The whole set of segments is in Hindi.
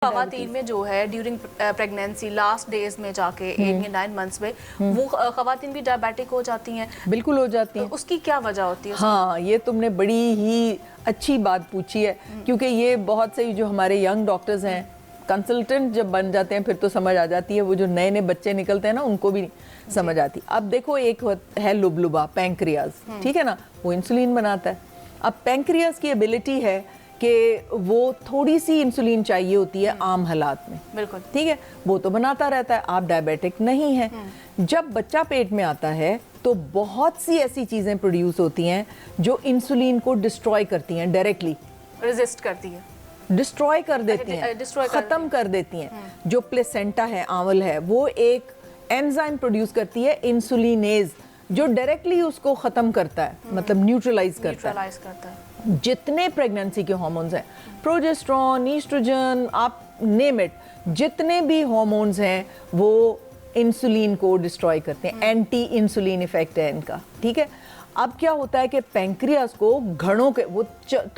खवातीन में जो है ड्यूरिंग प्रेगनेंसी लास्ट डेज में जाके 8 या 9 मंथ्स में वो खवातीन भी डायबिटिक हो जाती हैं। बिल्कुल हो जाती हैं। तो उसकी क्या वजह होती है? हाँ, ये तुमने बड़ी ही अच्छी बात पूछी है, क्योंकि ये बहुत से जो हमारे यंग डॉक्टर्स हैं, कंसल्टेंट जब बन जाते हैं फिर तो समझ आ जाती है। वो जो नए नए बच्चे निकलते हैं ना, उनको भी समझ आती। अब देखो, एक है लुबलुबा पैंक्रियाज, ठीक है ना, वो इंसुलिन बनाता है। अब पैंक्रियाज की एबिलिटी है कि वो थोड़ी सी इंसुलिन चाहिए होती है आम हालात में, बिल्कुल ठीक है, वो तो बनाता रहता है। आप डायबिटिक नहीं है। जब बच्चा पेट में आता है तो बहुत सी ऐसी चीजें प्रोड्यूस होती हैं जो इंसुलिन को डिस्ट्रॉय करती हैं, डायरेक्टली रेजिस्ट करती है, डिस्ट्रॉय कर देती हैं, खत्म कर देती हैं। जो प्लेसेंटा है, आंवल है, वो एक एंजाइम प्रोड्यूस करती है इंसुलिनेज, जो डायरेक्टली उसको खत्म करता है, मतलब न्यूट्रलाइज करता है। जितने प्रेगनेंसी के हार्मोन्स हैं, प्रोजेस्टेरोन, ईस्ट्रोजन, आप नेम इट, जितने भी हार्मोन्स हैं वो इंसुलिन को डिस्ट्रॉय करते हैं। एंटी इंसुलिन इफेक्ट है इनका, ठीक है। अब क्या होता है कि पैंक्रियाज को घड़ों के, वो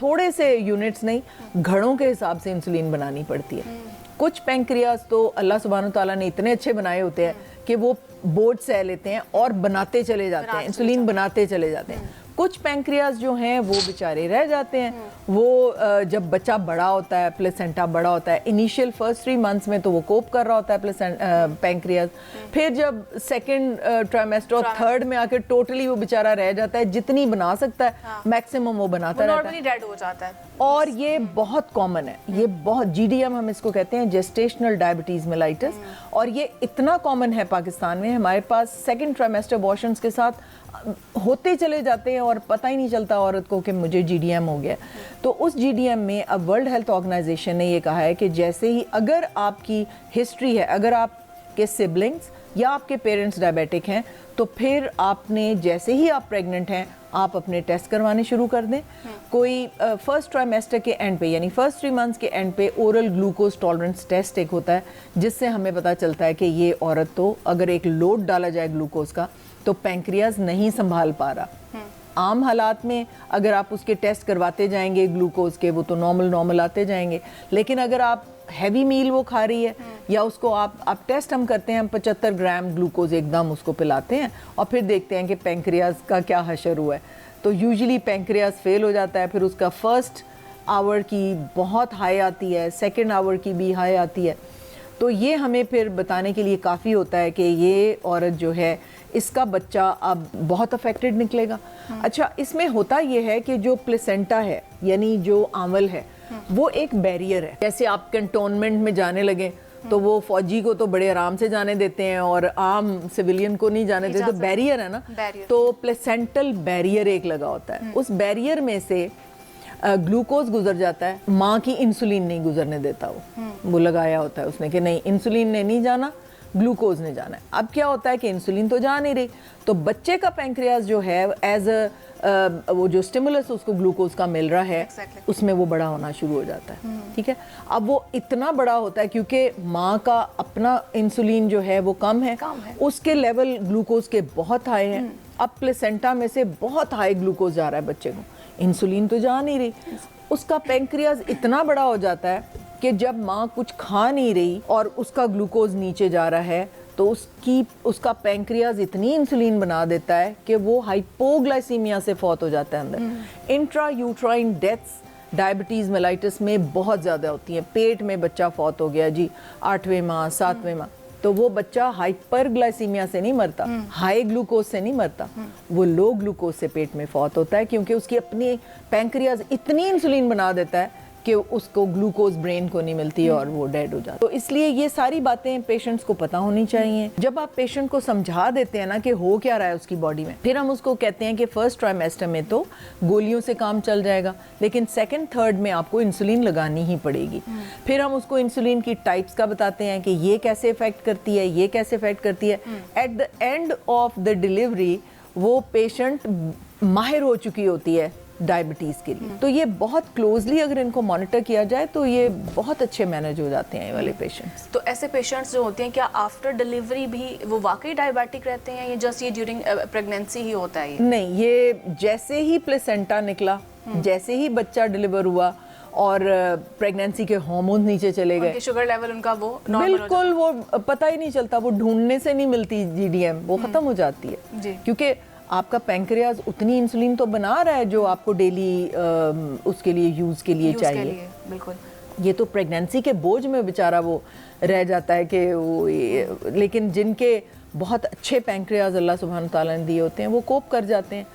थोड़े से यूनिट्स नहीं, घड़ों के हिसाब से इंसुलिन बनानी पड़ती है। कुछ पैंक्रियाज तो अल्लाह सुब्हानो तआला ने इतने अच्छे बनाए होते हैं कि वो बोझ सह लेते हैं और बनाते चले जाते हैं, इंसुलिन बनाते चले जाते हैं। कुछ पैंक्रियाज जो हैं वो बेचारे रह जाते हैं। वो जब बच्चा बड़ा होता है, प्लेसेंटा बड़ा होता है, इनिशियल फर्स्ट 3 मंथ्स में तो वो कोप कर रहा होता है पैंक्रियाज। फिर जब सेकंड ट्राइमेस्टर और थर्ड में आकर टोटली वो बेचारा रह जाता है, जितनी बना सकता है मैक्सिमम वो बनाता रहता है, डेड हो जाता है। और ये बहुत कॉमन है, ये बहुत, GDM हम इसको कहते हैं, जेस्टेशनल डायबिटीज मेलाइटिस, और ये इतना कॉमन है पाकिस्तान में। हमारे पास सेकंड ट्राइमेस्टर अबॉर्शंस के साथ होते चले जाते हैं और पता ही नहीं चलता औरत को कि मुझे GDM हो गया। तो उस GDM में अब वर्ल्ड हेल्थ ऑर्गेनाइजेशन ने ये कहा है कि जैसे ही अगर आपकी हिस्ट्री है, अगर आपके सिबलिंग्स या आपके पेरेंट्स डायबिटिक हैं, तो फिर आपने, जैसे ही आप प्रेग्नेंट हैं, आप अपने टेस्ट करवाने शुरू कर दें। कोई फर्स्ट ट्राइमेस्टर के एंड पे, यानी फर्स्ट 3 मंथ्स के एंड पे ओरल ग्लूकोज टॉलरेंस टेस्ट एक होता है, जिससे हमें पता चलता है कि ये औरत तो, अगर एक लोड डाला जाए ग्लूकोज का, तो पैंक्रियाज नहीं संभाल पा रहा। आम हालात में अगर आप उसके टेस्ट करवाते जाएंगे ग्लूकोज के, वो तो नॉर्मल आते जाएंगे। लेकिन अगर आप हैवी मील वो खा रही है, या उसको आप टेस्ट हम करते हैं, हम 75 ग्राम ग्लूकोज एकदम उसको पिलाते हैं और फिर देखते हैं कि पैंक्रियाज का क्या हशर हुआ है। तो यूजुअली पैंक्रियाज फेल हो जाता है। फिर उसका फर्स्ट आवर की बहुत हाई आती है, सेकेंड आवर की भी हाई आती है। तो ये हमें फिर बताने के लिए काफ़ी होता है कि ये औरत जो है, इसका बच्चा अब बहुत अफेक्टेड निकलेगा। अच्छा, इसमें होता ये है कि जो प्लेसेंटा है, यानी जो आंवल है, वो एक बैरियर है। जैसे आप कंटोनमेंट में जाने लगे तो वो फौजी को तो बड़े आराम से जाने देते हैं और आम सिविलियन को नहीं जाने देते, तो बैरियर है ना। तो प्लेसेंटल बैरियर एक लगा होता है, उस बैरियर में से ग्लूकोज गुजर जाता है, माँ की इंसुलिन नहीं गुजरने देता। वो लगाया होता है उसने कि नहीं, इंसुलिन ने नहीं जाना, ग्लूकोज ने जाना है। अब क्या होता है कि इंसुलिन तो जा नहीं रही, तो बच्चे का पैंक्रियाज जो है एज वो जो स्टिमुलस उसको ग्लूकोज का मिल रहा है, उसमें वो बड़ा होना शुरू हो जाता है, ठीक है। अब वो इतना बड़ा होता है क्योंकि माँ का अपना इंसुलिन जो है वो कम है, उसके लेवल ग्लूकोज के बहुत हाई हैं। अब प्लेसेंटा में से बहुत हाई ग्लूकोज जा रहा है बच्चे को, इंसुलिन तो जा नहीं रही। उसका पैंक्रियाज इतना बड़ा हो जाता है कि जब माँ कुछ खा नहीं रही और उसका ग्लूकोज नीचे जा रहा है, तो उसका पैंक्रियाज इतनी इंसुलिन बना देता है कि वो हाइपोग्लाइसीमिया से फौत हो जाता है अंदर। Intra uterine deaths diabetes mellitus में बहुत ज़्यादा होती हैं। पेट में बच्चा फौत हो गया जी 8वें माह 7वें माह, तो वो बच्चा हाइपरग्लाइसीमिया से नहीं मरता, हाई ग्लूकोज से नहीं मरता, वो लो ग्लूकोज से पेट में फौत होता है, क्योंकि उसकी अपनी पैंक्रियाज इतनी इंसुलिन बना देता है कि उसको ग्लूकोज ब्रेन को नहीं मिलती और वो डेड हो जाता है। तो इसलिए ये सारी बातें पेशेंट्स को पता होनी चाहिए। जब आप पेशेंट को समझा देते हैं ना कि हो क्या रहा है उसकी बॉडी में, फिर हम उसको कहते हैं कि फर्स्ट ट्राइमेस्टर में तो गोलियों से काम चल जाएगा, लेकिन सेकंड थर्ड में आपको इंसुलिन लगानी ही पड़ेगी। फिर हम उसको इंसुलिन की टाइप्स का बताते हैं कि ये कैसे इफेक्ट करती है, ये कैसे इफेक्ट करती है। At the end of the delivery वो पेशेंट माहिर हो चुकी होती है डायबिटीज़ के लिए। तो ये बहुत क्लोजली अगर इनको मॉनिटर किया जाए तो ये बहुत अच्छे मैनेज हो जाते हैं ये वाले पेशेंट्स। तो ऐसे पेशेंट्स जो होते हैं, क्या आफ्टर डिलीवरी भी वो वाकई डायबिटिक रहते हैं, या जस्ट ये ड्यूरिंग प्रेगनेंसी ही होता है? नहीं, ये जैसे ही प्लेसेंटा निकला, जैसे ही बच्चा डिलीवर हुआ, और प्रेगनेंसी के हार्मोन नीचे चले गए, शुगर लेवल उनका वो नॉर्मल बिल्कुल वो पता ही नहीं चलता, वो ढूंढने से नहीं मिलती जीडीएम, वो खत्म हो जाती है जी। क्योंकि आपका पैंक्रियाज उतनी इंसुलिन तो बना रहा है जो आपको डेली उसके लिए यूज के लिए चाहिए। बिल्कुल। ये तो प्रेगनेंसी के बोझ में बेचारा वो रह जाता है कि वो लेकिन जिनके बहुत अच्छे पैंक्रियाज अल्लाह सुब्हान तआला ने दिए होते हैं वो कोप कर जाते हैं।